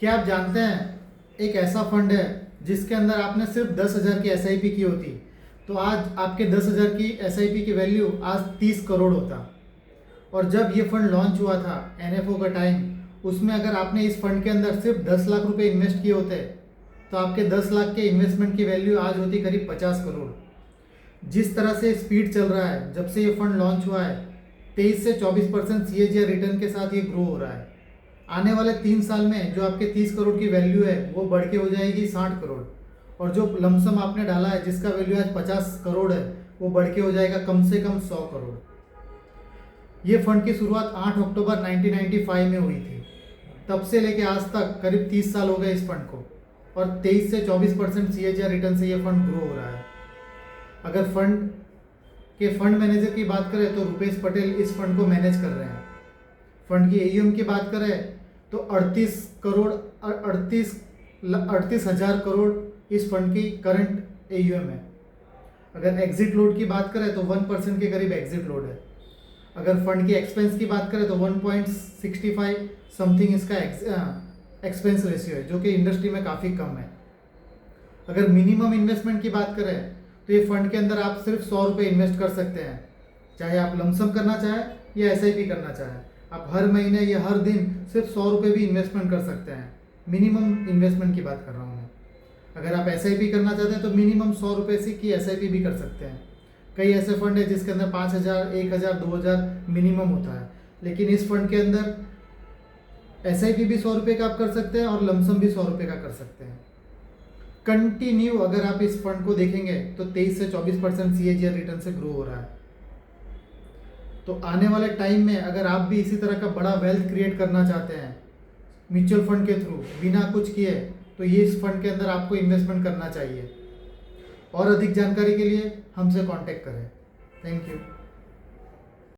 क्या आप जानते हैं एक ऐसा फंड है जिसके अंदर आपने सिर्फ 10,000 की एसआईपी की होती तो आज आपके 10,000 की एसआईपी की वैल्यू आज 30 करोड़ होता। और जब ये फंड लॉन्च हुआ था एनएफओ का टाइम, उसमें अगर आपने इस फंड के अंदर सिर्फ 10 लाख रुपए इन्वेस्ट किए होते तो आपके 10 लाख के इन्वेस्टमेंट की वैल्यू आज होती करीब 50 करोड़। जिस तरह से स्पीड चल रहा है जब से ये फंड लॉन्च हुआ है, 23 से 24% सीएजीआर रिटर्न के साथ ये ग्रो हो रहा है। आने वाले 3 साल में जो आपके 30 करोड़ की वैल्यू है वो बढ़ के हो जाएगी 60 करोड़, और जो लमसम आपने डाला है जिसका वैल्यू आज 50 करोड़ है वो बढ़ के हो जाएगा कम से कम 100 करोड़। ये फंड की शुरुआत 8 अक्टूबर 1995 में हुई थी। तब से लेके आज तक करीब 30 साल हो गए इस फंड को, और 23 से 24% सीएजीआर रिटर्न से ये फंड ग्रो हो रहा है। अगर फंड मैनेजर की बात करें तो रुपेश पटेल इस फंड को मैनेज कर रहे हैं। फंड की एयूएम की बात करें तो 38,000 करोड़ इस फंड की करंट एयूएम है। अगर एग्जिट लोड की बात करें तो 1% के करीब एग्जिट लोड है। अगर फंड की एक्सपेंस की बात करें तो 1.65 समथिंग इसका एक्सपेंस रेशियो है, जो कि इंडस्ट्री में काफ़ी कम है। अगर मिनिमम इन्वेस्टमेंट की बात करें तो ये फंड के अंदर आप सिर्फ 100 रुपये इन्वेस्ट कर सकते हैं, चाहे आप लमसम करना चाहें या एसआईपी करना चाहें। आप हर महीने या हर दिन सिर्फ 100 रुपये भी इन्वेस्टमेंट कर सकते हैं। मिनिमम इन्वेस्टमेंट की बात कर रहा हूँ मैं। अगर आप एसआईपी करना चाहते हैं तो मिनिमम 100 रुपये से की एसआईपी भी कर सकते हैं। कई ऐसे फंड है जिसके अंदर 5,000, 1,000, 2,000 मिनिमम होता है, लेकिन इस फंड के अंदर एसआईपी भी 100 रुपये का आप कर सकते हैं और लमसम भी 100 रुपये का कर सकते हैं। कंटिन्यू अगर आप इस फंड को देखेंगे तो 23 से 24% सीएजीआर रिटर्न से ग्रो हो रहा है। तो आने वाले टाइम में अगर आप भी इसी तरह का बड़ा वेल्थ क्रिएट करना चाहते हैं म्यूचुअल फंड के थ्रू बिना कुछ किए, तो ये इस फंड के अंदर आपको इन्वेस्टमेंट करना चाहिए। और अधिक जानकारी के लिए हमसे कांटेक्ट करें। Thank you.